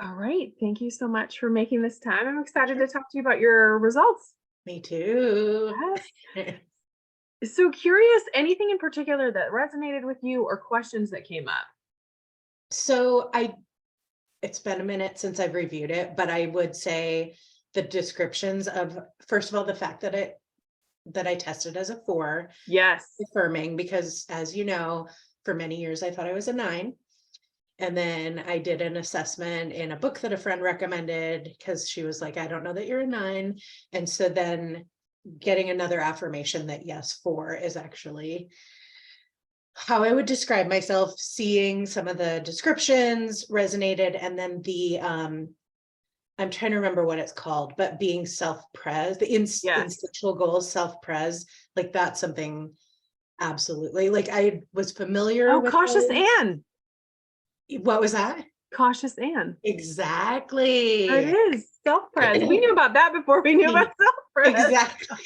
All right. Thank you so much for making this time. I'm excited to talk to you about your results. Me too. Yes. So curious, anything in particular that resonated with you or questions that came up? So it's been a minute since I've reviewed it, but I would say the descriptions of, first of all, the fact that I tested as a 4, Yes. affirming, because as you know, for many years I thought I was a 9. And then I did an assessment in a book that a friend recommended because she was like, I don't know that you're a 9. And so then getting another affirmation that yes, 4 is actually how I would describe myself. Seeing some of the descriptions resonated, and then the I'm trying to remember what it's called, but being self-pres, the Yes. instinctual goals, self-pres, like that's something absolutely, like I was familiar Oh, with cautious those. Anne. What was that? Cautious Anne. It Exactly. is self-pres. We knew about that before we knew about self-pres.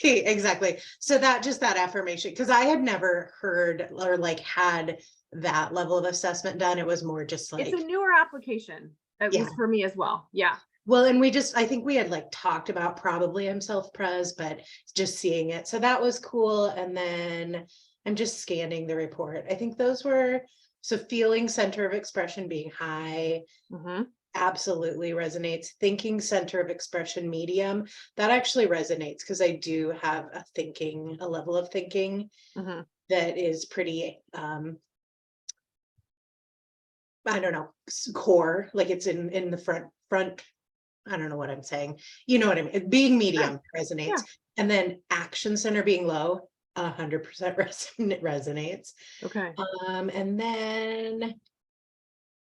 Exactly. So that affirmation, because I had never heard or like had that level of assessment done. It was more just It's a like, newer application, at yeah. least for me as well. Yeah. Well, and I think we had like talked about probably I'm self-pres, but just seeing it. So that was cool. And then I'm just scanning the report. I think those were, so feeling center of expression being high, Hmm. absolutely resonates. Thinking center of expression medium, that actually resonates because I do have a level of thinking Hmm. that is pretty I don't know, core, like it's in the front. I don't know what I'm saying. You know what I mean? Being Sure. medium resonates. Yeah. And then action center being low, 100% resonates. Okay. And then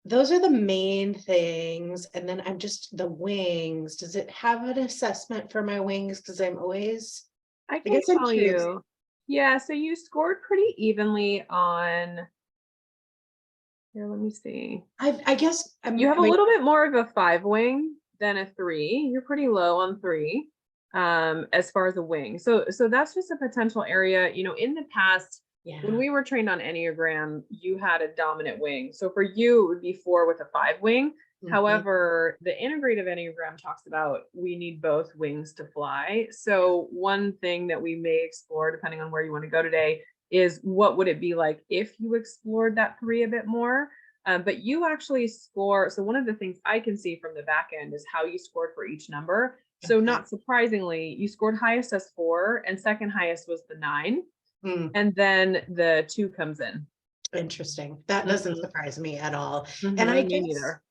those are the main things. And then I'm just the wings. Does it have an assessment for my wings? Because I I can guess I'm tell curious. you. Yeah, so you scored pretty evenly on here, let me see. I guess You have a my, little bit more of a 5 wing than a 3. You're pretty low on 3, as far as a wing. So that's just a potential area. In the past, when yeah. we were trained on Enneagram, you had a dominant wing. So for you, it would be 4 with a 5 wing. Mhm. However, the integrative Enneagram talks about we need both wings to fly. So one thing that we may explore, depending on where you want to go today, is what would it be like if you explored that 3 a bit more? But you actually score. So one of the things I can see from the back end is how you scored for each number. So Okay. not surprisingly, you scored highest as 4, and second highest was the 9, Mm. and then the 2 comes in. Interesting. That doesn't Hmm. surprise me at all. And I Hmm. Me guess neither.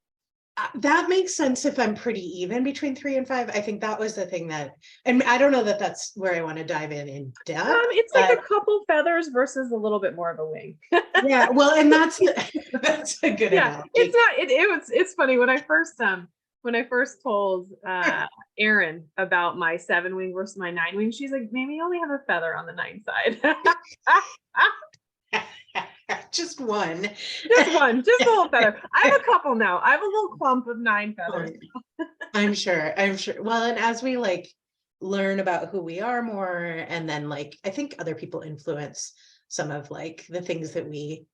that makes sense if I'm pretty even between 3 and 5. I think that was the thing that, and I don't know that that's where I want to dive in depth, It's like but a couple feathers versus a little bit more of a wing. yeah, well, and that's that's a good Yeah, it's analogy. not. It's funny when I first told Erin about my 7 wing versus my 9 wing. She's like, maybe you only have a feather on the 9 side. Just one. Just one, just a little feather. I have a couple now. I have a little clump of 9 feathers. I'm sure. I'm sure. Well, and as we like learn about who we are more, and then like I think other people influence some of like the things that we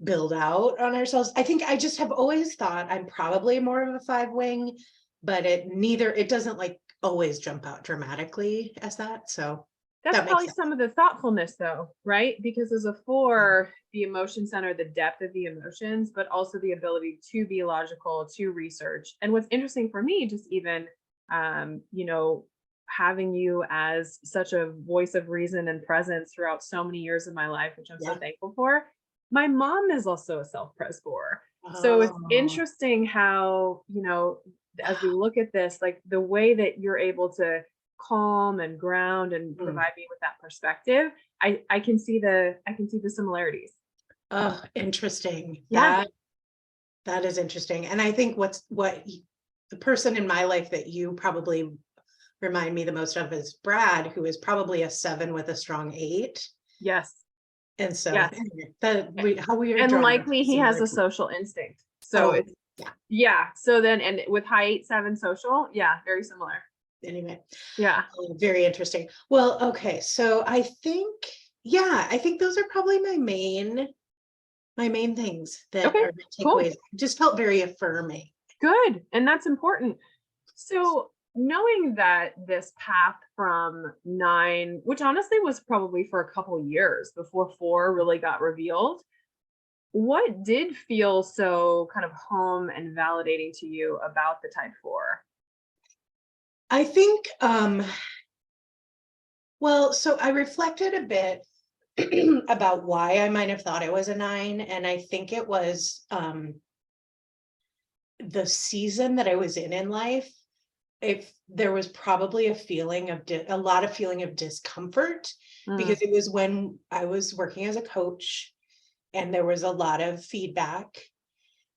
build out on ourselves. I think I just have always thought I'm probably more of a 5 wing, but it doesn't like always jump out dramatically as that. So That's that makes probably sense. some of the thoughtfulness though, right? Because as a 4, the emotion center, the depth of the emotions, but also the ability to be logical, to research. And what's interesting for me, just even, um, you know, having you as such a voice of reason and presence throughout so many years of my life, which I'm so Yeah. thankful for. My mom is also a self-pres 4. So it's Oh, interesting how, as we look at this, like the way that you're able to calm and ground and mm. provide me with that perspective, I can see the similarities. Oh, interesting. Yeah. That is interesting. And I think the person in my life that you probably remind me the most of is Brad, who is probably a 7 with a strong 8. Yes. And so Yes. anyway, how we are And drawn likely to he has similar a people. social instinct. So Oh, it's yeah. yeah. So then and with high 8-7 social, yeah, very similar. Anyway, Yeah. very interesting. Well, okay. So I think those are probably my main things that Okay. are my Cool. takeaways. Just felt very affirming. Good. And that's important. So knowing that this path from 9, which honestly was probably for a couple years before 4 really got revealed, what did feel so kind of home and validating to you about the type 4? I think, well, so I reflected a bit about why I might have thought I was a 9. And I think it was the season that I was in life. If there was probably a lot of feeling of discomfort, Mm. because it was when I was working as a coach and there was a lot of feedback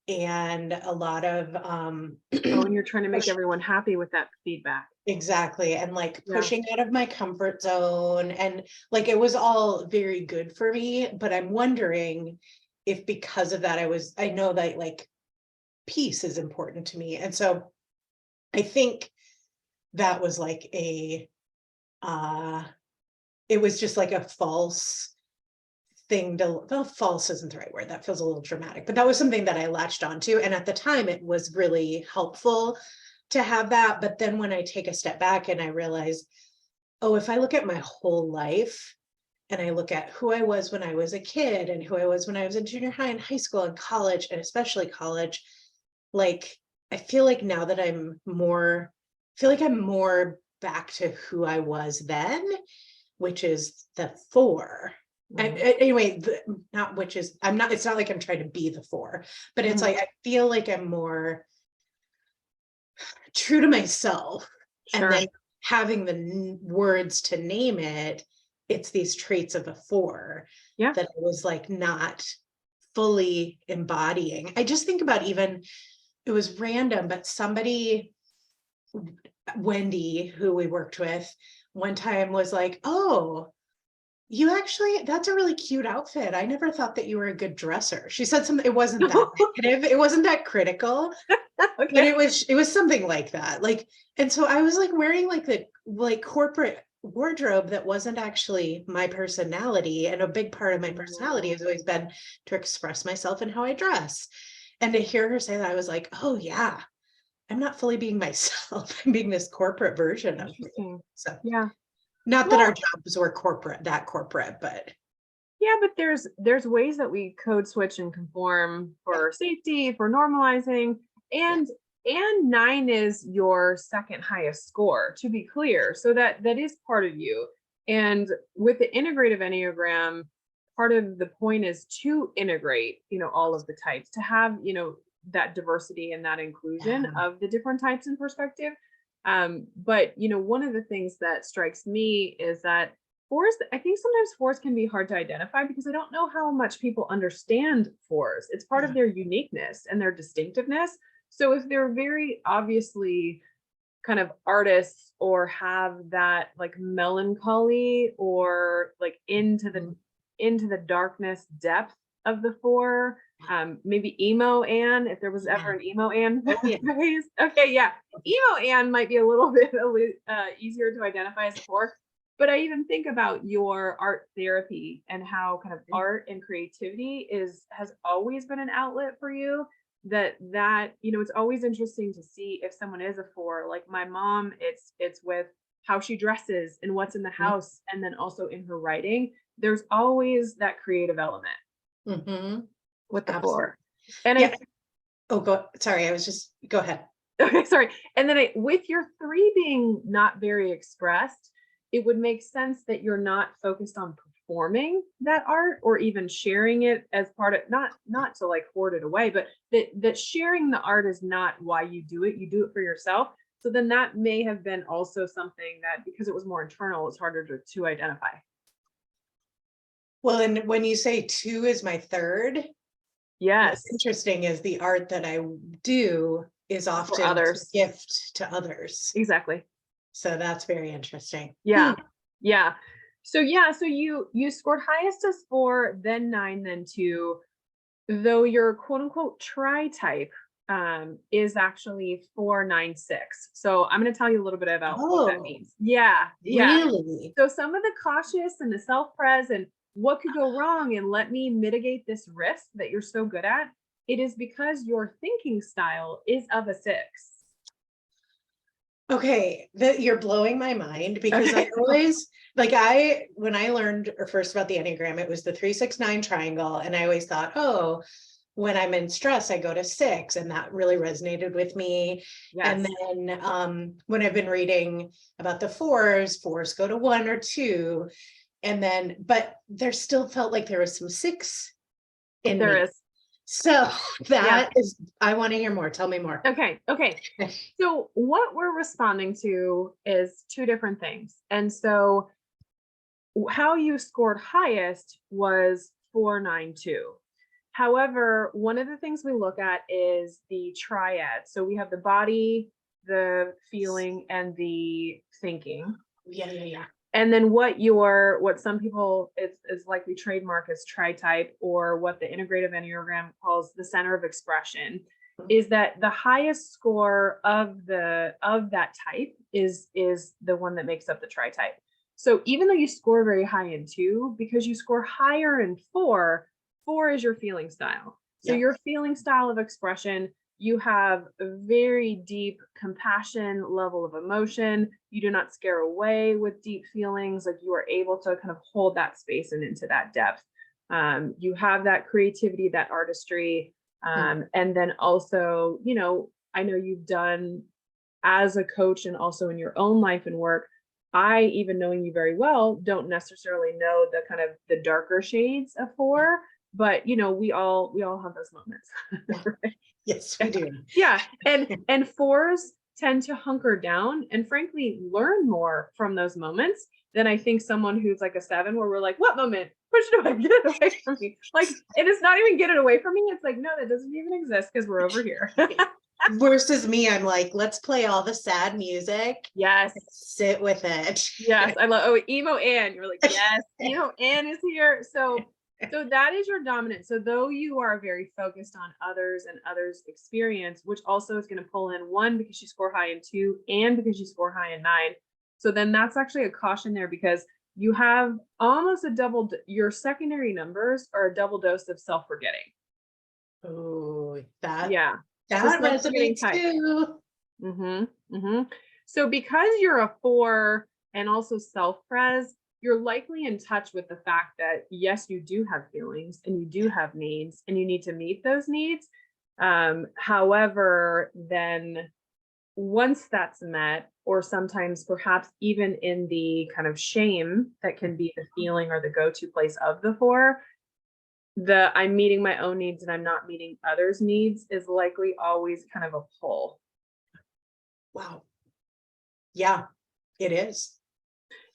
and a lot of Oh, and you're trying to make push. everyone happy with that feedback. Exactly. And like Yeah. pushing out of my comfort zone. And like it was all very good for me. But I'm wondering if because of that, I know that like peace is important to me. And so I think that was like it was just like a false thing to, well, false isn't the right word. That feels a little dramatic, but that was something that I latched onto. And at the time, it was really helpful to have that. But then when I take a step back and I realize, oh, if I look at my whole life and I look at who I was when I was a kid and who I was when I was in junior high and high school and college, and especially college, like I feel like now that I'm more back to who I was then, which is the 4. And Mhm. anyway, not which is, I'm not, it's not like I'm trying to be the 4, but it's Mhm. like I feel like I'm more true to myself. And Sure. then having the words to name it, it's these traits of a 4 Yeah. that I was like not fully embodying. I just think about, even it was random, but somebody, Wendy, who we worked with one time, was like, oh, you actually, that's a really cute outfit. I never thought that you were a good dresser. She said something, it wasn't that negative, it wasn't that critical, but Okay. it was something like that. Like, and so I was like wearing like the like corporate wardrobe that wasn't actually my personality. And a big part of my personality Mm. has always been to express myself in how I dress. And to hear her say that, I was like, oh yeah, I'm not fully being myself. I'm being this corporate version of me. Interesting. So Yeah. not that our Well, jobs were corporate, but yeah, but there's ways that we code switch and conform yeah, for safety, for normalizing, yeah. and 9 is your second highest score, to be clear. So that is part of you. And with the integrative Enneagram, part of the point is to integrate, all of the types, to have, that diversity and that inclusion Yeah. of the different types and perspective. But one of the things that strikes me is that 4s, I think sometimes 4s can be hard to identify because I don't know how much people understand 4s. It's part of Yeah. their uniqueness and their distinctiveness. So if they're very obviously kind of artists or have that like melancholy or like Mhm. into the darkness depth of the 4, maybe emo Anne, if there was Yeah. ever an emo Anne Oh, yeah. phase. Okay, yeah. Emo Anne might be a little bit easier to identify as a 4. But I even think about your art therapy and how kind of art and creativity has always been an outlet for you. It's always interesting to see if someone is a 4. Like my mom, it's with how she dresses and what's in the house, and then also in her writing. There's always that creative element Mhm. with the Absolutely. 4. And Yeah. I Oh, sorry. Go ahead. Okay, sorry. And then with your 3 being not very expressed, it would make sense that you're not focused on performing that art or even sharing it as part of, not to like hoard it away, but that sharing the art is not why you do it. You do it for yourself. So then that may have been also something that, because it was more internal, it's harder to identify. Well, and when you say 2 is my third, what's Yes, interesting is the art that I do is for often to others. gift to others. Exactly. So that's very interesting. Yeah. Yeah. So yeah, so you scored highest as 4, then 9, then 2. Though your quote unquote tri type is actually 496. So I'm going to tell you a little bit about what that Oh, means. Yeah, yeah. really? So some of the cautious and the self-pres and what could go wrong, and let me mitigate this risk that you're so good at. it is because your thinking style is of a 6. Okay, you're blowing my mind because Okay. I always when I learned first about the Enneagram, it was the 3-6-9 triangle. And I always thought, oh, when I'm in stress, I go to 6, and that really resonated with me. And Yes. then when I've been reading about the fours go to 1 or 2. And then, but there still felt like there was some 6 in There me. is. So Yeah. I want to hear more. Tell me more. Okay. So what we're responding to is 2 different things. And so how you scored highest was 492. However, one of the things we look at is the triad. So we have the body, the feeling, and the thinking. Yeah. And then what some people is likely trademark as tri-type, or what the integrative Enneagram calls the center of expression, is that the highest score of that type is the one that makes up the tri-type. So even though you score very high in 2, because you score higher in 4 is your feeling style. So your feeling style of expression, you have a very deep compassion level of emotion. You do not scare away with deep feelings. Like, you are able to kind of hold that space and into that depth. You have that creativity, that artistry. And then also, I know you've done as a coach and also in your own life and work. I, even knowing you very well, don't necessarily know the kind of the darker shades of 4, but we all have those moments. Right? Yes, we do. Yeah. And 4s tend to hunker down and frankly learn more from those moments than I think someone who's like a 7, where we're like, what moment? Push it away, get it away from me. Like, it is not even get it away from me. It's like, no, that doesn't even exist because we're over here. Versus me, I'm like, let's play all the sad music. Yes. Sit with it. Yes. I love, emo Ann. You're like, yes, emo Ann is here. So that is your dominant. So though you are very focused on others and others' experience, which also is going to pull in 1 because you score high in 2 and because you score high in 9. So then that's actually a caution there, because you have almost your secondary numbers are a double dose of self-forgetting. Oh, Yeah. that resonates too. So because you're a 4 and also self-pres, you're likely in touch with the fact that, yes, you do have feelings and you do have needs and you need to meet those needs. However, then once that's met, or sometimes perhaps even in the kind of shame that can be the feeling or the go-to place of the 4, I'm meeting my own needs and I'm not meeting others' needs is likely always kind of a pull. Wow. Yeah, it is.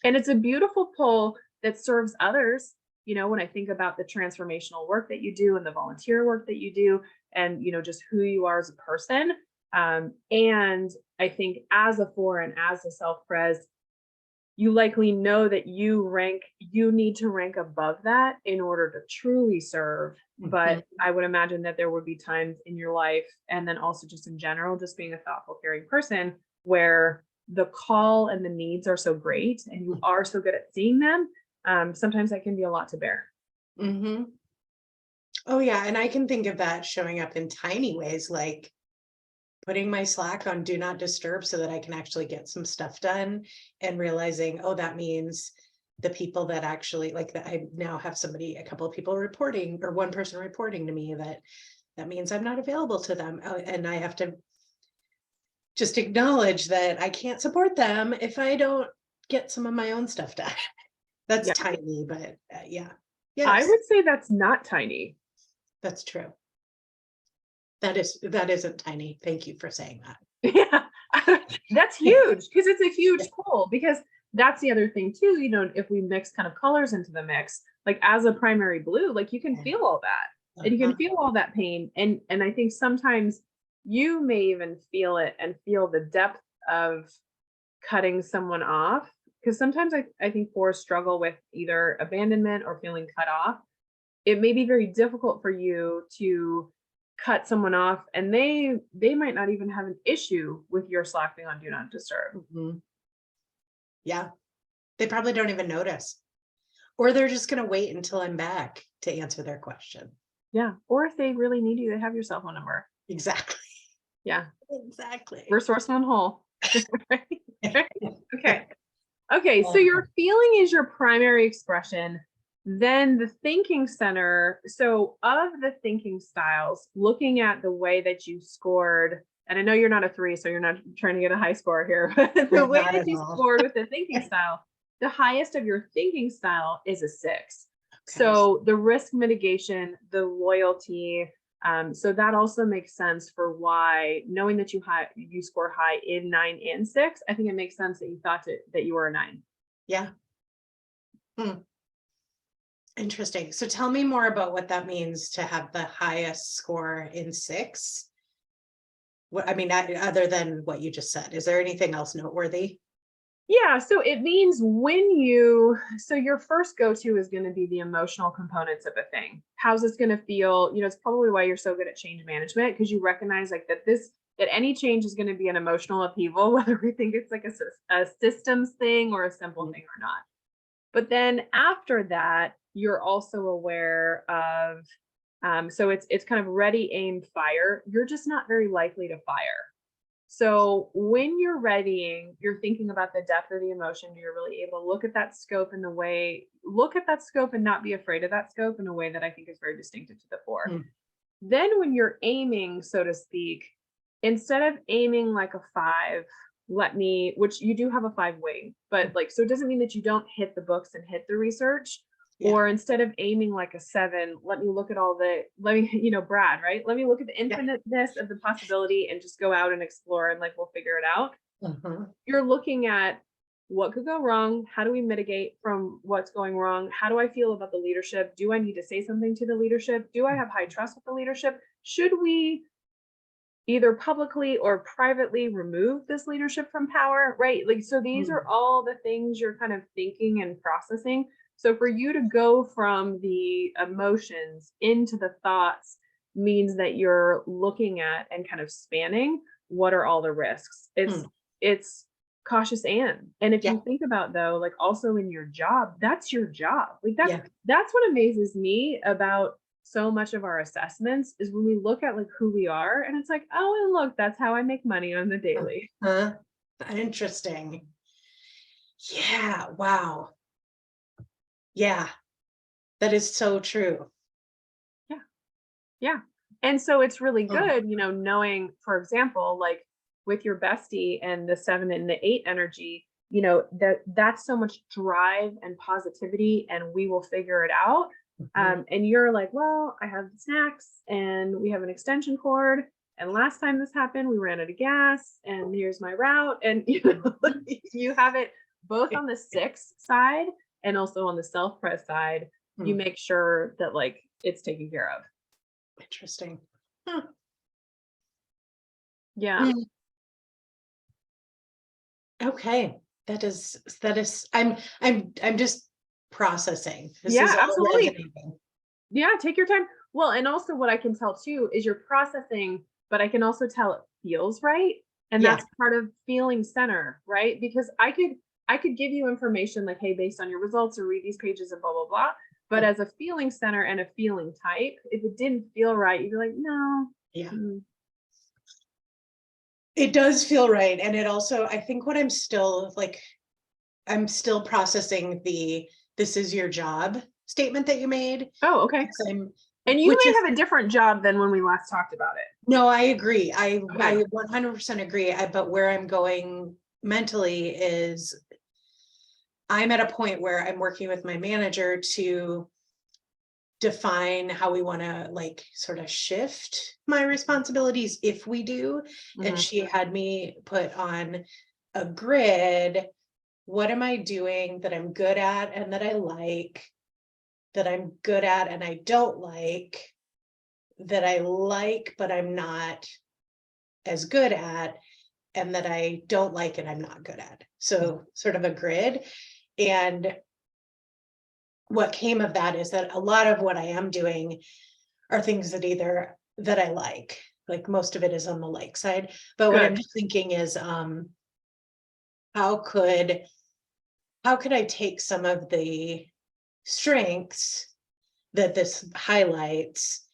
And it's a beautiful pull that serves others. When I think about the transformational work that you do and the volunteer work that you do, and, just who you are as a person. And I think as a 4 and as a self-pres, you likely know that you need to rank above that in order to truly serve. But I would imagine that there would be times in your life, and then also just in general, just being a thoughtful, caring person, where the call and the needs are so great and you are so good at seeing them. Sometimes that can be a lot to bear. Oh yeah. And I can think of that showing up in tiny ways, like putting my Slack on do not disturb so that I can actually get some stuff done, and realizing, oh, that means the people that actually, like, that I now have a couple of people reporting, or one person reporting to me, that means I'm not available to them. And I have to just acknowledge that I can't support them if I don't get some of my own stuff done. That's tiny, but yeah. Yes. I would say that's not tiny. That's true. That isn't tiny. Thank you for saying that. Yeah, that's huge, because it's a huge pull, because that's the other thing too, if we mix kind of colors into the mix, like as a primary blue, like you can feel all that and you can feel all that pain. And I think sometimes you may even feel it and feel the depth of cutting someone off, because sometimes I think 4s struggle with either abandonment or feeling cut off. It may be very difficult for you to cut someone off, and they might not even have an issue with your Slack being on do not disturb. Yeah, they probably don't even notice, or they're just going to wait until I'm back to answer their question. Yeah. Or if they really need you, they have your cell phone number. Exactly. Yeah. Exactly. Resourceful and whole. Right? Okay. Okay. So your feeling is your primary expression. Then the thinking center. So of the thinking styles, looking at the way that you scored, and I know you're not a 3, so you're not trying to get a high score here, but the way Not that at you all. scored with the thinking style, the highest of your thinking style is a 6. Okay. So the risk mitigation, the loyalty, so that also makes sense for why, knowing that you score high in 9 and 6, I think it makes sense that you thought that you were a 9. Yeah. Interesting. So tell me more about what that means to have the highest score in 6. What, I mean, other than what you just said, is there anything else noteworthy? Yeah, so it means so your first go-to is going to be the emotional components of a thing. How's this going to feel? It's probably why you're so good at change management, because you recognize like that any change is going to be an emotional upheaval, whether we think it's like a systems thing or a simple thing or not. But then after that, you're also aware of, so it's kind of ready, aim, fire. You're just not very likely to fire. So when you're readying, you're thinking about the depth of the emotion. You're really able to look at that scope and not be afraid of that scope in a way that I think is very distinctive to the 4. Then when you're aiming, so to speak, instead of aiming like a 5, which you do have a 5 wing, but like, so it doesn't mean that you don't hit the books and hit the research. Yeah. Or instead of aiming like a 7, let me look at Brad, right? Let me look at the infiniteness of the possibility and just go out and explore, and like, we'll figure it out. You're looking at what could go wrong. How do we mitigate from what's going wrong? How do I feel about the leadership? Do I need to say something to the leadership? Do I have high trust with the leadership? Should we either publicly or privately remove this leadership from power, right? Like, so these are all the things you're kind of thinking and processing. So for you to go from the emotions into the thoughts means that you're looking at and kind of spanning what are all the risks. It's cautious and if you think about, though, like also in your job, that's your job. Like that's what amazes me about so much of our assessments is when we look at like who we are, and it's like, oh, and look, that's how I make money on the daily. Interesting. Yeah. Wow. Yeah, that is so true. Yeah. And so it's really good, knowing, for example, like with your bestie and the 7 and the 8 energy, that's so much drive and positivity, and we will figure it out. And you're like, well, I have snacks and we have an extension cord. And last time this happened, we ran out of gas, and here's my route. And you have it both on the 6 side and also on the self-press side. You make sure that like it's taken care of. Interesting. Yeah. Okay. That is, I'm just processing. This Yeah, is absolutely. resonating. Yeah, take your time. Well, and also what I can tell too is you're processing, but I can also tell it feels right. And that's part of feeling center, right? Because I could give you information like, hey, based on your results, or read these pages and blah, blah, blah. But as a feeling center and a feeling type, if it didn't feel right, you'd be like, no. Yeah. It does feel right. And it also, I think what I'm still processing this is your job statement that you made. Oh, okay. And you may have a different job than when we last talked about it. No, I agree. I 100% agree. But where I'm going mentally is I'm at a point where I'm working with my manager to define how we want to like sort of shift my responsibilities if we do. And she had me put on a grid. What am I doing that I'm good at and that I like, that I'm good at and I don't like, that I like but I'm not as good at, and that I don't like and I'm not good at. So sort of a grid. And what came of that is that a lot of what I am doing are things that I like most of it is on the like side. But what I'm just thinking is, how could I take some of the strengths that this highlights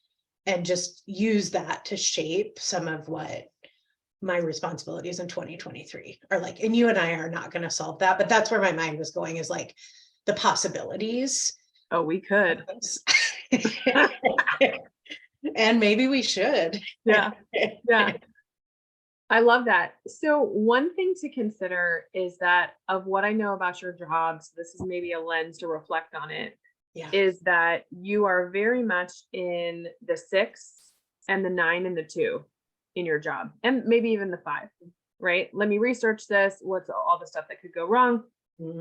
and just use that to shape some of what my responsibilities in 2023 are like. And you and I are not going to solve that, but that's where my mind was going, is like the possibilities. Oh, we could. And maybe we should. Yeah. Yeah. I love that. So one thing to consider is that of what I know about your jobs, this is maybe a lens to reflect on it, Yeah. is that you are very much in the 6 and the 9 and the 2 in your job, and maybe even the 5, right? Let me research this. What's all the stuff that could go wrong?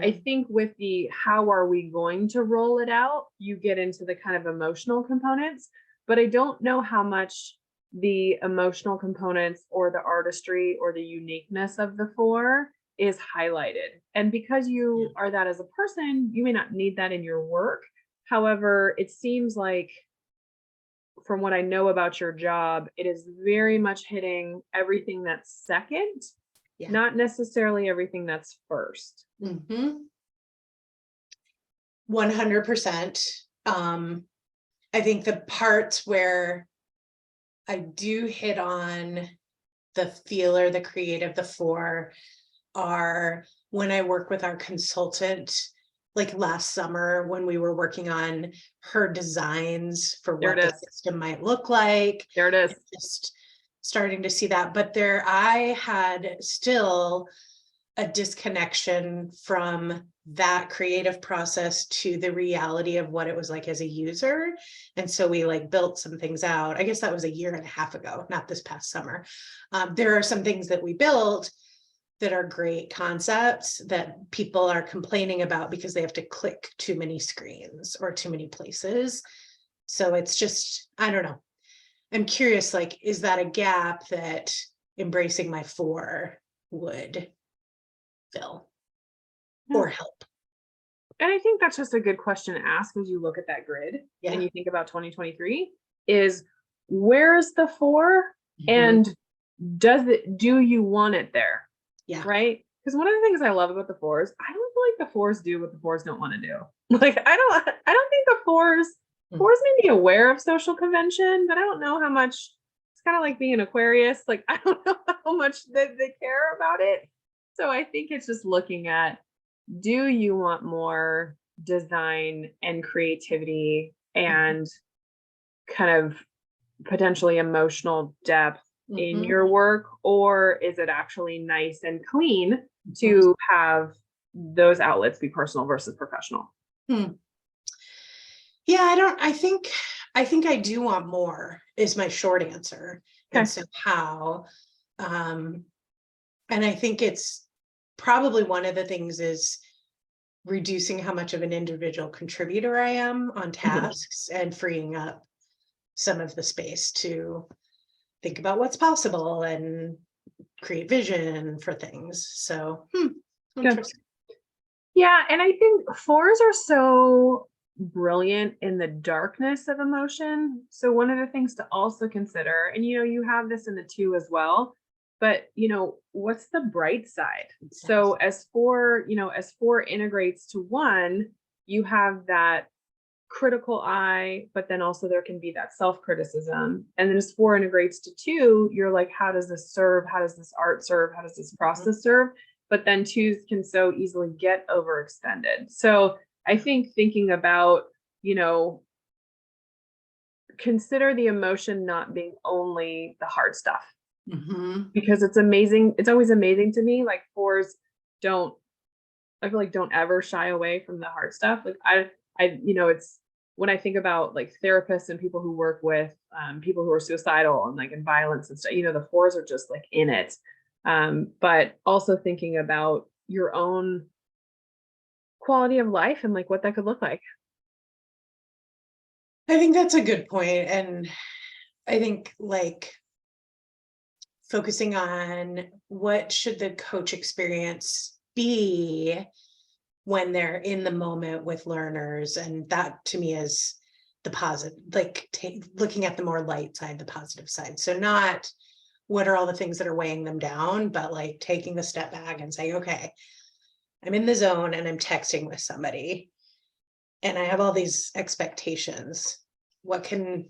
I think with the how are we going to roll it out, you get into the kind of emotional components, but I don't know how much the emotional components or the artistry or the uniqueness of the 4 is highlighted. And because you are that as a person, you may not need that in your work. However, it seems like, from what I know about your job, it is very much hitting everything that's second, not necessarily everything that's first. 100%. I think the parts where I do hit on the feeler, the creative, the 4 are when I work with our consultant, like last summer when we were working on her designs for what the system might look like. There it is. Just starting to see that, but I had still a disconnection from that creative process to the reality of what it was like as a user. And so we like built some things out. I guess that was a year and a half ago, not this past summer. There are some things that we built that are great concepts that people are complaining about because they have to click too many screens or too many places. So it's just, I don't know. I'm curious, like, is that a gap that embracing my 4 would fill or help? And I think that's just a good question to ask as you look at that grid and you think about 2023 is, where's the 4 and do you want it there? Yeah. Right. Because one of the things I love about the 4s, I don't feel like the 4s do what the 4s don't want to do. Like, I don't think the 4s may be aware of social convention, but I don't know how much. It's kind of like being an Aquarius. Like, I don't know how much they care about it. So I think it's just looking at, do you want more design and creativity and kind of potentially emotional depth in your work, or is it actually nice and clean to have those outlets be personal versus professional? Yeah, I think I do want more is my short answer. And so how, and I think it's probably one of the things is reducing how much of an individual contributor I am on tasks and freeing up some of the space to think about what's possible and create vision for things. So, interesting. Yeah, and I think 4s are so brilliant in the darkness of emotion. So one of the things to also consider, and you have this in the 2 as well, but what's the bright side? So as 4 integrates to 1, you have that critical eye, but then also there can be that self-criticism. And then as 4 integrates to 2, you're like, how does this serve? How does this art serve? How does this process serve? But then 2s can so easily get overextended. So I think thinking about, consider the emotion not being only the hard stuff, because it's amazing. It's always amazing to me. Like 4s don't ever shy away from the hard stuff. Like it's when I think about like therapists and people who work with people who are suicidal and like in violence and stuff, the 4s are just like in it. But also thinking about your own quality of life and like what that could look like. I think that's a good point. And I think like focusing on what should the coach experience be when they're in the moment with learners. And that to me is the positive, like looking at the more light side, the positive side. So not what are all the things that are weighing them down, but like taking the step back and saying, okay, I'm in the zone and I'm texting with somebody and I have all these expectations. What can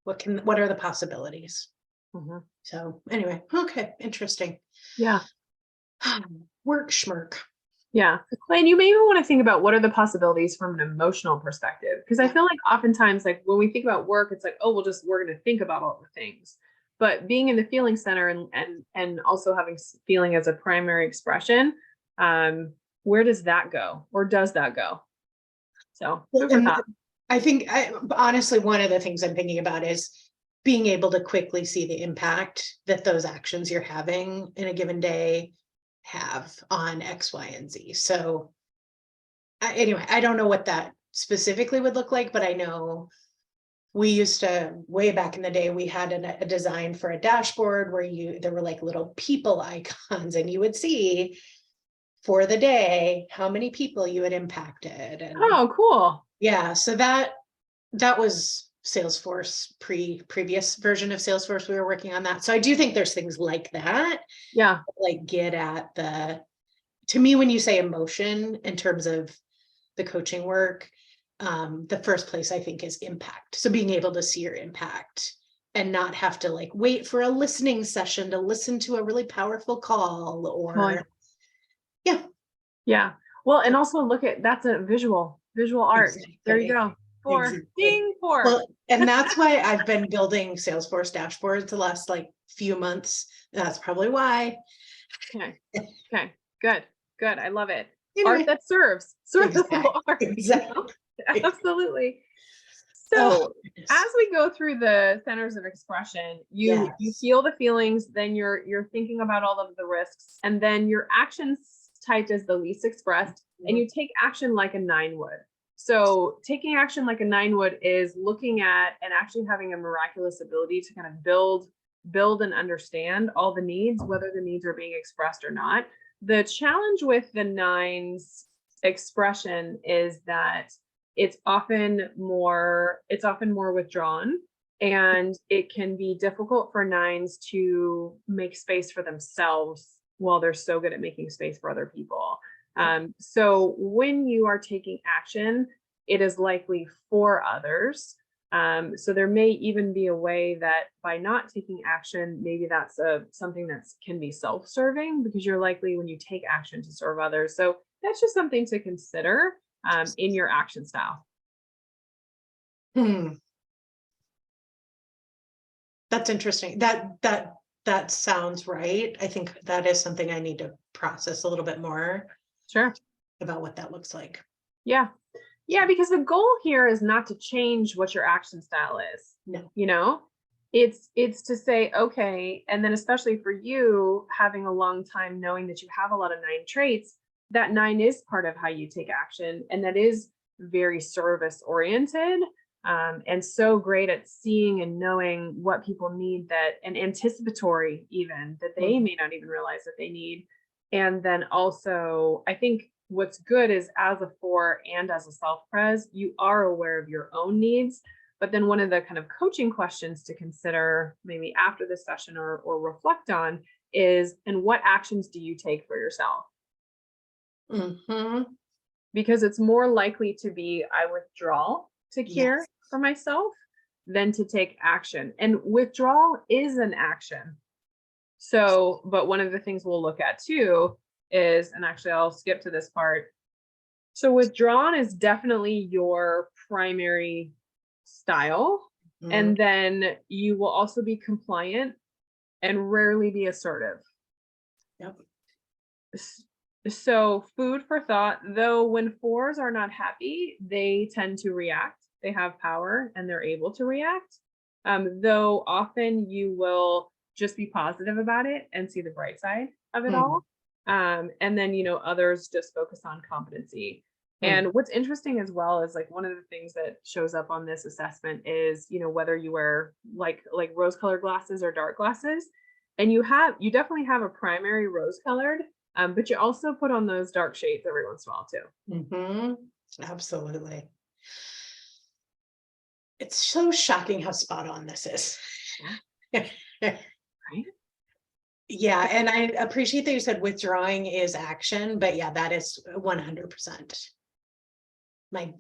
what are the possibilities? Mhm. So anyway, okay, interesting. Yeah. Work schmirk. Yeah. Well, and you may even want to think about what are the possibilities from an emotional perspective. Because I Yeah. feel like oftentimes, like when we think about work, it's like, oh, we're going to think about all the things. But being in the feeling center and also having feeling as a primary expression, where does that go? Or does that go? So food for And thought. I think honestly, one of the things I'm thinking about is being able to quickly see the impact that those actions you're having in a given day have on X, Y, and Z. So anyway, I don't know what that specifically would look like, but I know we used to, way back in the day, we had a design for a dashboard where there were like little people icons, and you would see for the day how many people you had impacted. And Oh, cool. yeah, so that was Salesforce previous version of Salesforce. We were working on that. So I do think there's things like that, Yeah. like get at to me, when you say emotion in terms of the coaching work, the first place I think is impact. So being able to see your impact and not have to like wait for a listening session to listen to a really powerful call Totally. or yeah. Yeah. Well, and also look at that's a visual art. There you Exactly. go. Exactly. Ding, 4. Well, and that's why I've been building Salesforce dashboards the last like few months. That's probably why. Okay. Okay. Good. Good. I love it. Art Anyway, that serves. Serviceable art. exactly. Absolutely. Oh, So as we go through the centers of expression, you yes. feel the feelings, then you're thinking about all of the risks, and then your actions typed as the least expressed, and you take action like a 9 would. So taking action like a 9 would is looking at and actually having a miraculous ability to kind of build and understand all the needs, whether the needs are being expressed or not. The challenge with the 9's expression is that it's often more withdrawn, and it can be difficult for 9's to make space for themselves while they're so good at making space for other people. So when you are taking action, it is likely for others. So there may even be a way that by not taking action, maybe that's something that can be self-serving, because you're likely, when you take action, to serve others. So that's just something to consider in your action style. That's interesting. That sounds right. I think that is something I need to process a little bit more Sure. about what that looks like. Yeah. Yeah, because the goal here is not to change what your action style is. No. You know, it's to say, okay, and then especially for you, having a long time knowing that you have a lot of 9 traits, that 9 is part of how you take action, and that is very service oriented, and so great at seeing and knowing what people need, and anticipatory even, that they may not even realize that they need. And then also, I think what's good is, as a 4 and as a self-pres, you are aware of your own needs. But then one of the kind of coaching questions to consider maybe after this session or reflect on is, and what actions do you take for yourself? Because it's more likely to be, I withdraw to care for myself than to take action. And withdrawal is an action. So, but one of the things we'll look at too is, and actually I'll skip to this part. So withdrawn is definitely your primary style. And then you will also be compliant and rarely be assertive. Yep. So food for thought, though, when 4s are not happy, they tend to react. They have power and they're able to react. Though often you will just be positive about it and see the bright side of it all. And then, others just focus on competency. And what's interesting as well is, like, one of the things that shows up on this assessment is, whether you wear like rose-colored glasses or dark glasses. And you definitely have a primary rose-colored, but you also put on those dark shades every once in a while too. Absolutely. It's so shocking how spot on this is. Right? Yeah, and I appreciate that you said withdrawing is action, but yeah, that is 100% my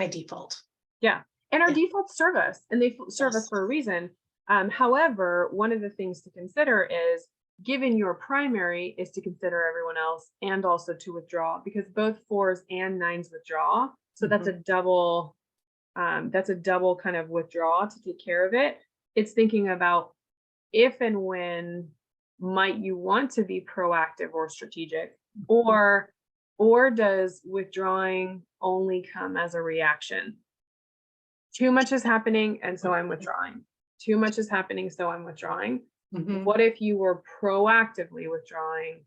default. Yeah. And our Yeah. defaults serve us, and they serve us Yes. for a reason. However, one of the things to consider is, given your primary is to consider everyone else and also to withdraw, because both 4s and 9s withdraw. So that's a Mhm. double kind of withdraw to take care of it. It's thinking about if and when might you want to be proactive or strategic, or does withdrawing only come as a reaction? Too much is happening, and so I'm withdrawing. Too much is happening, so I'm withdrawing. Mhm. What if you were proactively withdrawing,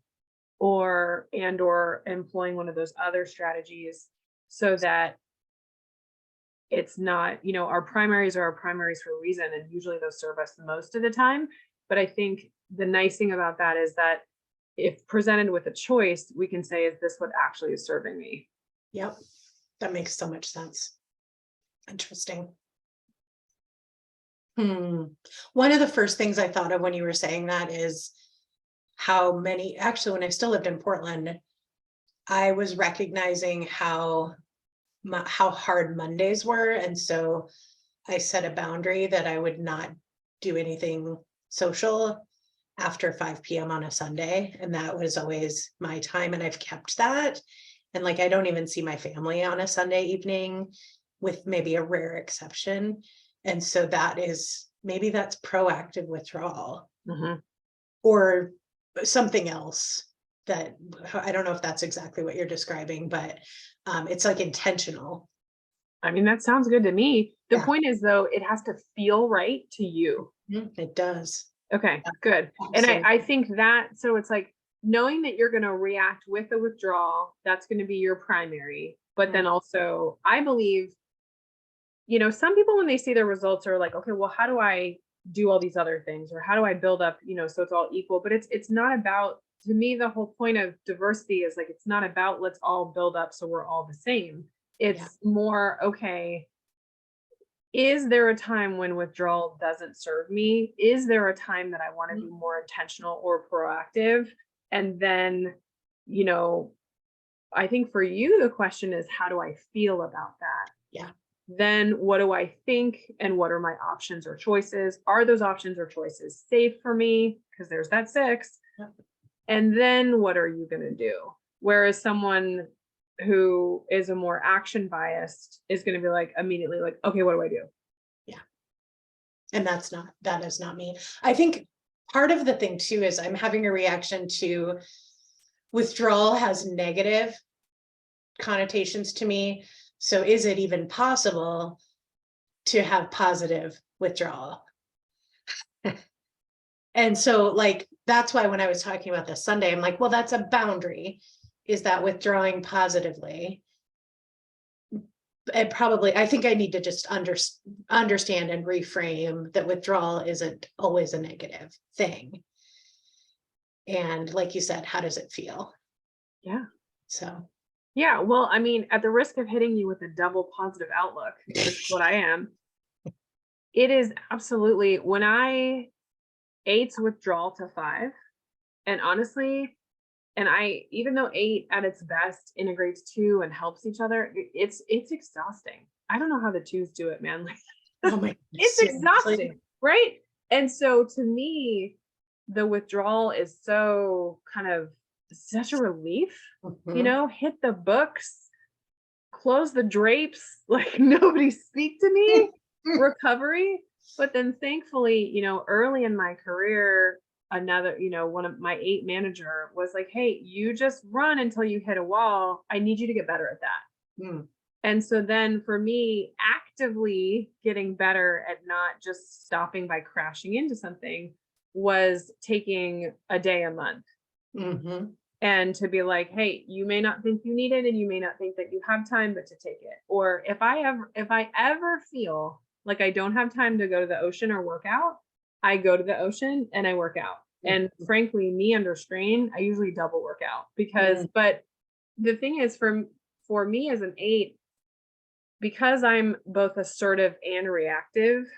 or employing one of those other strategies, so that it's not, our primaries are our primaries for a reason, and usually those serve us most of the time. But I think the nice thing about that is that if presented with a choice, we can say, is this what actually is serving me? Yep. That makes so much sense. Interesting. One of the first things I thought of when you were saying that is actually, when I still lived in Portland, I was recognizing how hard Mondays were. And so I set a boundary that I would not do anything social after 5 p.m. on a Sunday. And that was always my time. And I've kept that. And like, I don't even see my family on a Sunday evening, with maybe a rare exception. And so maybe that's proactive withdrawal, Mhm. or something else that I don't know if that's exactly what you're describing, but it's like intentional. I mean, that sounds good to me. The Yeah. point is, though, it has to feel right to you. It does. Okay, good. And Absolutely. I think that, so it's like knowing that you're going to react with a withdrawal, that's going to be your primary. But then also, I believe, some people, when they see their results, are like, okay, well, how do I do all these other things, or how do I build up, so it's all equal? But it's not about, to me, the whole point of diversity is like, it's not about let's all build up so we're all the same. Yeah. It's more, okay, is there a time when withdrawal doesn't serve me? Is there a time that I want to be more intentional or proactive? And then, I think for you, the question is, how do I feel about that? Yeah. Then what do I think, and what are my options or choices? Are those options or choices safe for me? Because there's that 6. Yeah. And then what are you going to do? Whereas someone who is a more action biased is going to be like, immediately like, okay, what do I do? Yeah. And that is not me. I think part of the thing too is I'm having a reaction to withdrawal has negative connotations to me. So is it even possible to have positive withdrawal? And so like, that's why when I was talking about this Sunday, I'm like, well, that's a boundary. Is that withdrawing positively? And probably, I think I need to just understand and reframe that withdrawal isn't always a negative thing. And like you said, how does it feel? Yeah. So, Yeah. Well, I mean, at the risk of hitting you with a double positive outlook, which is what I am, it is absolutely, when I 8's withdrawal to 5, and honestly, and even though 8 at its best integrates 2 and helps each other, it's exhausting. I don't know how the 2s do it, man. Like, oh my it's goodness, seriously? exhausting, right? And so to me, the withdrawal is so kind of such a relief, Mhm. hit the books, close the drapes, like nobody speak to me, recovery. But then thankfully, early in my career, another, one of my 8 manager was like, hey, you just run until you hit a wall. I need you to get better at that. Mm. And so then for me, actively getting better at not just stopping by crashing into something was taking a day a month. Mhm. And to be like, hey, you may not think you need it, and you may not think that you have time, but to take it. Or if I ever feel like I don't have time to go to the ocean or work out, I go to the ocean and I work out. And Mhm. frankly, me under strain, I usually double work out, because, Mm. but the thing is, for me as an 8, because I'm both assertive and reactive,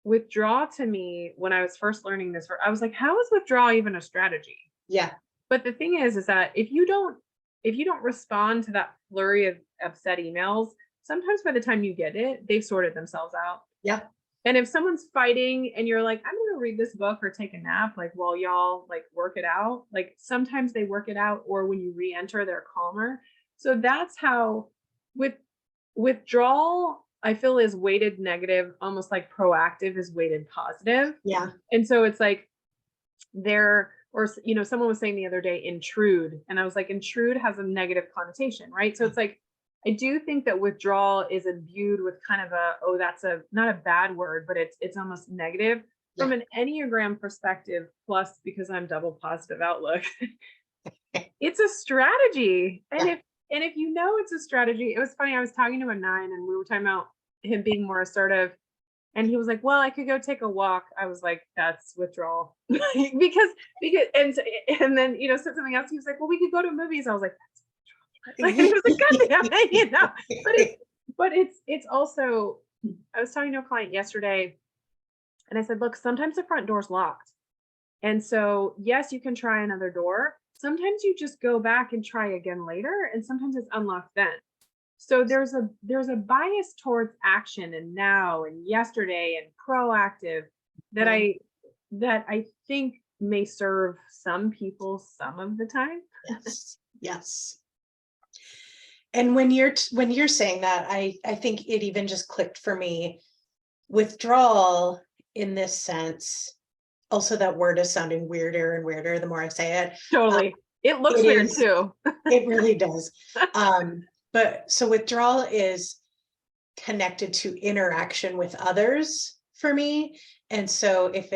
withdraw to me, when I was first learning this, I was like, how is withdrawal even a strategy? Yeah. But the thing is that if you don't respond to that flurry of upset emails, sometimes by the time you get it, they've sorted themselves out. Yeah. And if someone's fighting and you're like, I'm going to read this book or take a nap, like while y'all like work it out, like sometimes they work it out, or when you re-enter, they're calmer. So that's how with withdrawal, I feel is weighted negative, almost like proactive is weighted positive. Yeah. And so it's like or, someone was saying the other day, intrude. And I was like, intrude has a negative connotation, right? So it's like, I do think that withdrawal is imbued with kind of that's not a bad word, but it's almost negative from an Enneagram perspective. Plus, because I'm double positive outlook, it's a strategy. And if it's a strategy, it was funny. I was talking to a 9 and we were talking about him being more assertive. And he was like, well, I could go take a walk. I was like, that's withdrawal. because, and then, said something else. He was like, well, we could go to movies. I was like, like, it was a good thing, but it's also, I was talking to a client yesterday and I said, look, sometimes the front door's locked. And so, yes, you can try another door. Sometimes you just go back and try again later. And sometimes it's unlocked then. So there's a bias towards action and now and yesterday and proactive that I think may serve some people some of the time. Yes. Yes. And when you're saying that, I think it even just clicked for me. Withdrawal in this sense, also that word is sounding weirder and weirder the more I say it. Totally. It looks weird too. It really does. But so withdrawal is connected to interaction with others for me. And so if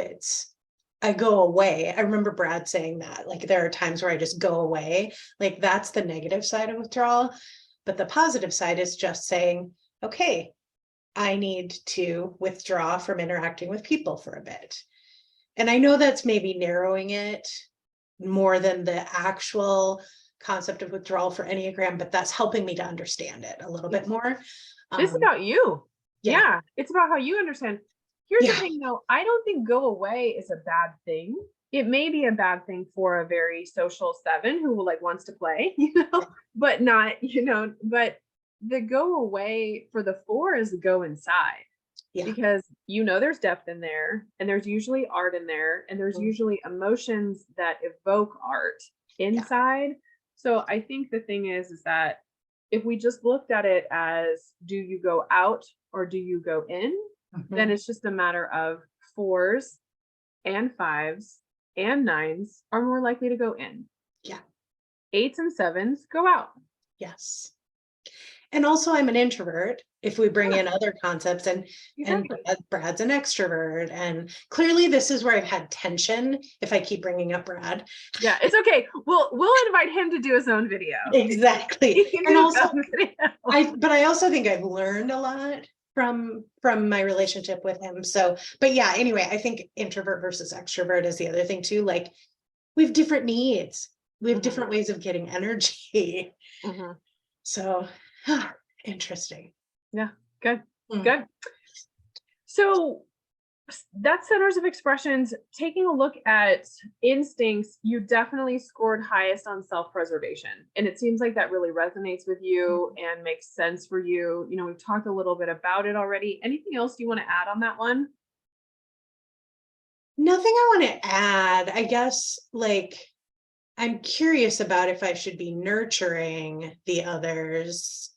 I go away, I remember Brad saying that, like, there are times where I just go away, like that's the negative side of withdrawal. But the positive side is just saying, okay, I need to withdraw from interacting with people for a bit. And I know that's maybe narrowing it more than the actual concept of withdrawal for Enneagram, but that's helping me to understand it a little bit more. This is about you. Yeah. It's about how you understand. Here's the thing though, I don't think go away is a bad thing. It may be a bad thing for a very social 7 who wants to play, but not, but the go away for the 4 is go inside. Yeah. Because there's depth in there, and there's usually art in there, and there's usually emotions that evoke art inside. So I think the thing is that if we just looked at it as, do you go out or do you go in? Then it's just a matter of 4s and 5s and 9s are more likely to go in. Yeah. 8s and 7s go out. Yes. And also I'm an introvert, if we bring in other concepts, and Brad's an extrovert. And clearly this is where I've had tension if I keep bringing up Brad. Yeah, it's okay. We'll invite him to do his own video. Exactly. And also, but I also think I've learned a lot from my relationship with him. So, but yeah, anyway, I think introvert versus extrovert is the other thing too. Like, we have different needs. We have different ways of getting energy. So interesting. Yeah, good. Good. So that's centers of expressions. Taking a look at instincts, you definitely scored highest on self-preservation. And it seems like that really resonates with you and makes sense for you. We've talked a little bit about it already. Anything else you want to add on that one? Nothing I want to add. I guess, I'm curious about if I should be nurturing the others.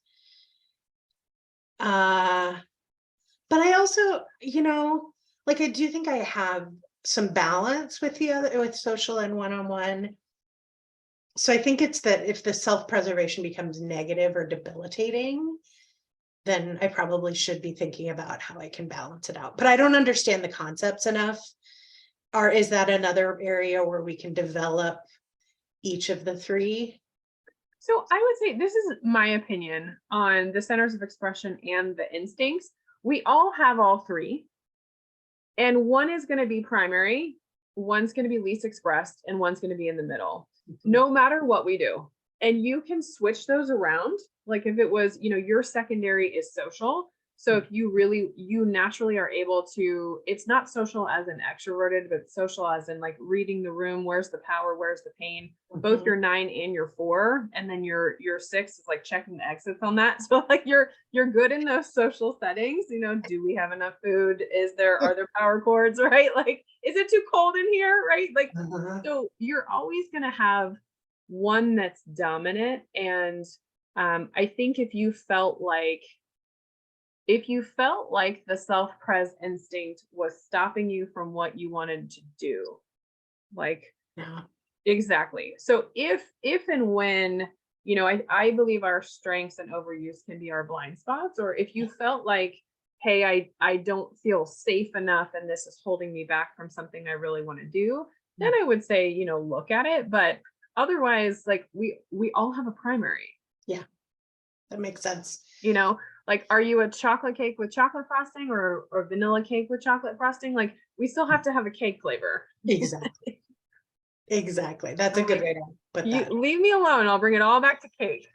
But I also, I do think I have some balance with with social and one-on-one. So I think it's that if the self-preservation becomes negative or debilitating, then I probably should be thinking about how I can balance it out. But I don't understand the concepts enough. Is that another area where we can develop each of the 3? So I would say, this is my opinion on the centers of expression and the instincts. We all have all 3. And one is going to be primary, one's going to be least expressed, and one's going to be in the middle, no matter what we do. And you can switch those around. Like if it was, your secondary is social, So if you naturally are able to, it's not social as an extroverted, but social as in like reading the room. Where's the power? Where's the pain? Both your 9 and your 4. And then your 6 is like checking the exits on that. So like you're good in those social settings. Do we have enough food? Are there power cords, right? Like, is it too cold in here? Right? Like, so you're always going to have one that's dominant. And I think if you felt like the self-pres instinct was stopping you from what you wanted to do, like, exactly. So if and when, I believe our strengths and overuse can be our blind spots, or if you felt like, hey, I don't feel safe enough and this is holding me back from something I really want to do, then I would say, look at it. But otherwise, like we all have a primary. Yeah, that makes sense. Like, are you a chocolate cake with chocolate frosting or vanilla cake with chocolate frosting? Like, we still have to have a cake flavor. Exactly. Exactly. That's a good way to put that. Leave me alone. I'll bring it all back to cake.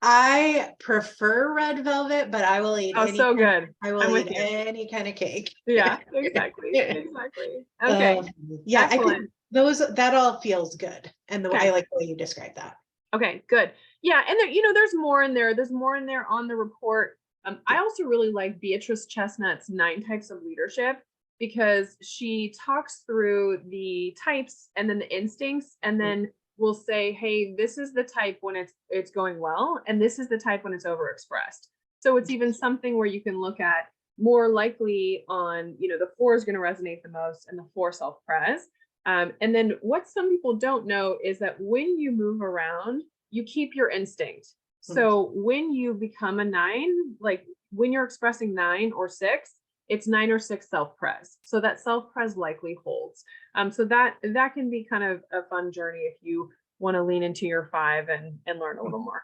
I prefer red velvet, but I will eat so good. I will eat any kind of cake. Yeah, exactly. Exactly. Okay. Yeah, excellent. That all feels good. And I like the way you describe that. Okay, good. Yeah. And there, there's more in there. There's more in there on the report. I also really like Beatrice Chestnut's 9 Types of Leadership, because she talks through the types and then the instincts, and then we'll say, hey, this is the type when it's going well, and this is the type when it's overexpressed. So it's even something where you can look at more likely on, the 4 is going to resonate the most, and the 4 self-pres. And then what some people don't know is that when you move around, you keep your instinct. So when you become a 9, like when you're expressing 9 or 6, it's 9 or 6 self-pres. So that self-pres likely holds. So that can be kind of a fun journey if you want to lean into your 5 and learn a little more.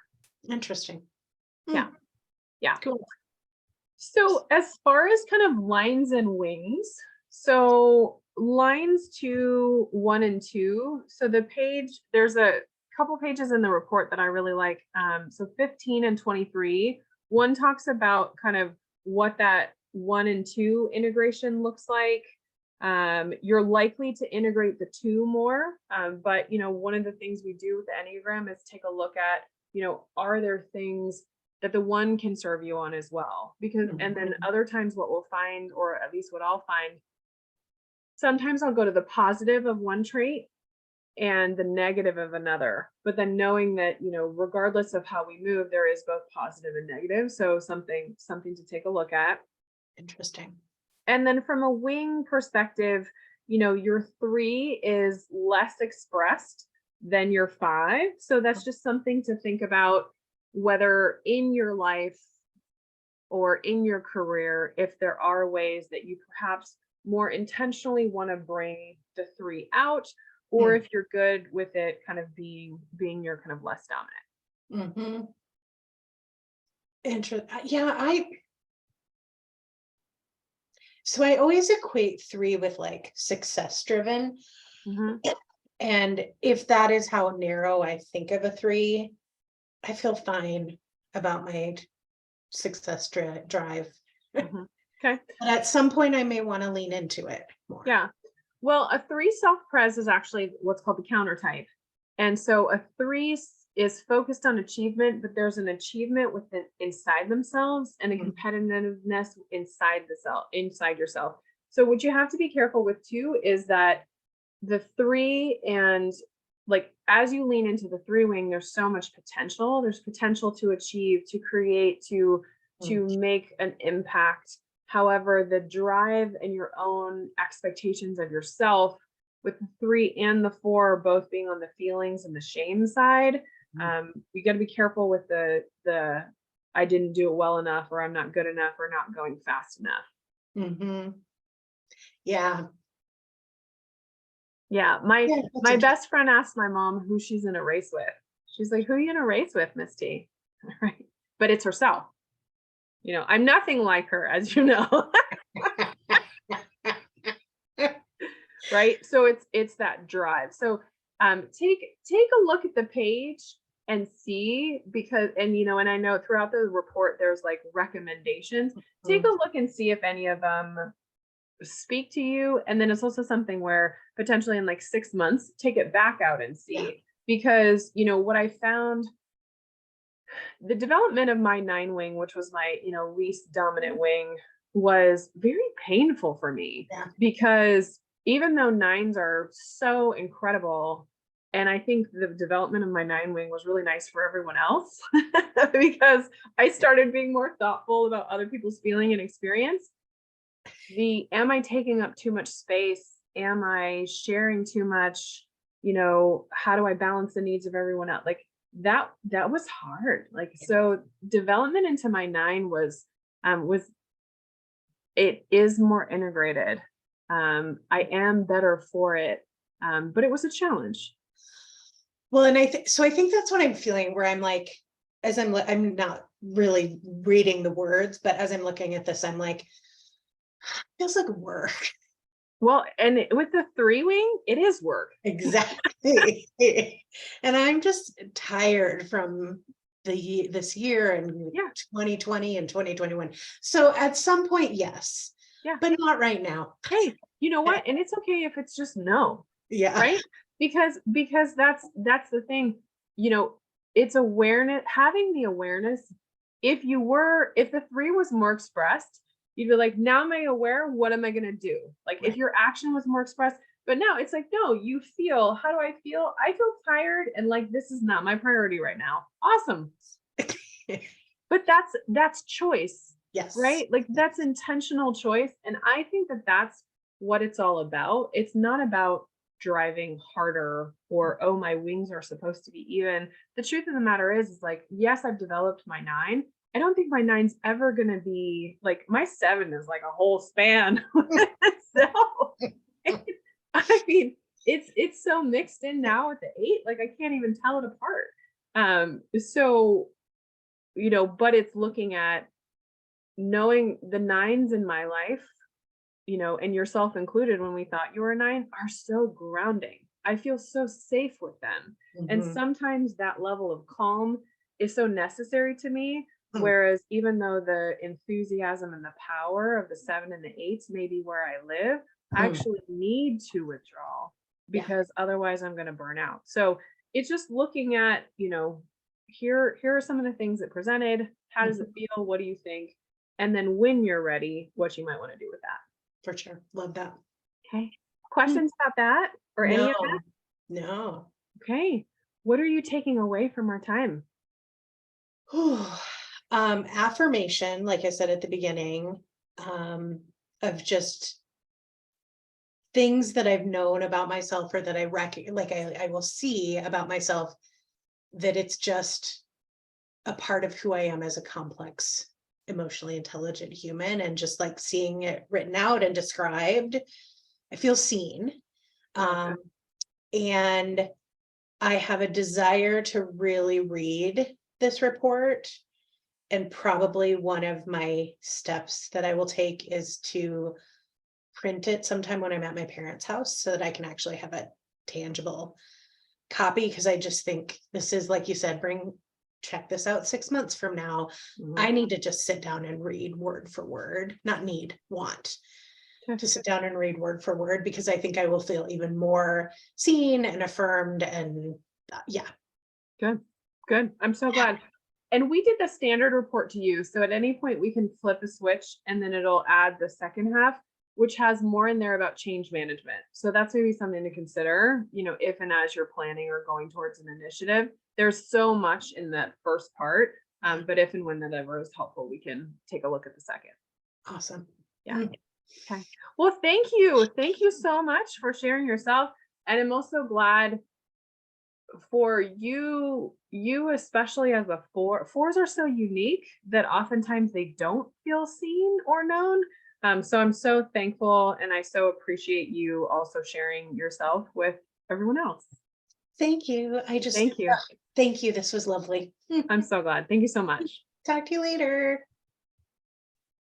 Interesting. Yeah. Cool. So as far as kind of lines and wings, so lines 2, 1, and 2. So there's a couple pages in the report that I really like. So 15 and 23, one talks about kind of what that 1 and 2 integration looks like. You're likely to integrate the 2 more, but one of the things we do with the Enneagram is take a look at, are there things that the 1 can serve you on as well? Because and then other times what we'll find, or at least what I'll find, sometimes I'll go to the positive of one trait and the negative of another, but then knowing that, regardless of how we move, there is both positive and negative. So something to take a look at. Interesting. And then from a wing perspective, your 3 is less expressed than your 5. So that's just something to think about, whether in your life or in your career, if there are ways that you perhaps more intentionally want to bring the 3 out, or if you're good with it kind of being your kind of less dominant. Interesting. Yeah, so I always equate 3 with like success driven. And if that is how narrow I think of a 3, I feel fine about my success drive. Okay. But at some point I may want to lean into it more. Yeah. Well, a 3 self-pres is actually what's called the counter type. And so a 3 is focused on achievement, but there's an achievement within inside themselves and a competitiveness inside yourself. So what you have to be careful with too is that the 3, and like as you lean into the 3 wing, there's so much potential. There's potential to achieve, to create, to make an impact. However, the drive and your own expectations of yourself with the 3 and the 4 both being on the feelings and the shame side, you got to be careful with the I didn't do it well enough, or I'm not good enough, or not going fast enough. Yeah. Yeah. My best friend asked my mom who she's in a race with. She's like, who are you in a race with, Misty? Right. But it's herself. I'm nothing like her, as you know. Right. So it's that drive. So take a look at the page and see, because, and and I know throughout the report there's like recommendations. Take a Mhm. look and see if any of them speak to you. And then it's also something where potentially in like 6 months, take it back out and Yeah. see. Because what I found, the development of my 9 wing, which was my least dominant wing, was very painful for me, Yeah. because even though 9s are so incredible, and I think the development of my 9 wing was really nice for everyone else, because I started being more thoughtful about other people's feeling and experience. Am I taking up too much space? Am I sharing too much? How do I balance the needs of everyone else? Like that was hard. Like, so development into my 9 was it is more integrated. I am better for it. But it was a challenge. Well, and I think that's what I'm feeling, where I'm like, as I'm not really reading the words, but as I'm looking at this, I'm like, feels like work. Well, and with the 3 wing, it is work. Exactly. And I'm just tired from this year and Yeah. 2020 and 2021. So at some point, yes, Yeah. but not right now. Hey, you know what? And it's okay if it's just no. Yeah. Right? Because that's the thing. It's awareness, having the awareness. If the 3 was more expressed, you'd be like, now am I aware? What am I gonna do? Like, if Right. your action was more expressed, but now it's like, no, you feel, how do I feel? I feel tired, and like, this is not my priority right now. Awesome. But that's choice, Yes. right? Like, that's intentional choice. And I think that that's what it's all about. It's not about driving harder, or, oh, my wings are supposed to be even. The truth of the matter is like, yes, I've developed my 9. I don't think my 9's ever gonna be like, my 7 is like a whole span. So I mean, it's so mixed in now with the 8, like I can't even tell it apart. So but it's looking at knowing the 9s in my life, and yourself included, when we thought you were a 9, are so grounding. I feel so safe with them. And Mhm. sometimes that level of calm is so necessary to me. Mm. Whereas even though the enthusiasm and the power of the 7 and the 8s may be where I live, I Mm. actually need to withdraw, Yeah. because otherwise I'm going to burn out. So it's just looking at, here are some of the things that presented. How does it Mhm. feel? What do you think? And then when you're ready, what you might want to do with that. For sure. Love that. Okay. Mm. Questions about that or any of that? No, no. Okay. What are you taking away from our time? Whew. Affirmation, like I said at the beginning, of just things that I've known about myself, or that I will see about myself, that it's just a part of who I am as a complex, emotionally intelligent human, and just like seeing it written out and described, I feel seen. I love that. Um, and I have a desire to really read this report. And probably one of my steps that I will take is to print it sometime when I'm at my parents' house, so that I can actually have a tangible copy. Because I just think this is, like you said, check this out 6 months from now. Mhm. I need to just sit down and read word for word, not need, want Okay. to sit down and read word for word, because I think I will feel even more seen and affirmed. And yeah. Good. Good. I'm so glad. And we did the standard report to you. So at any point we can flip a switch, and then it'll add the second half, which has more in there about change management. So that's maybe something to consider, if and as you're planning or going towards an initiative. There's so much in that first part. But if and when that ever is helpful, we can take a look at the second. Awesome. Yeah. Mm. Okay. Well, thank you. Thank you so much for sharing yourself. And I'm also glad for you especially as a 4. 4s are so unique that oftentimes they don't feel seen or known. So I'm so thankful, and I so appreciate you also sharing yourself with everyone else. Thank you. Thank you. Thank you. This was lovely. I'm so glad. Thank you so much. Talk to you later.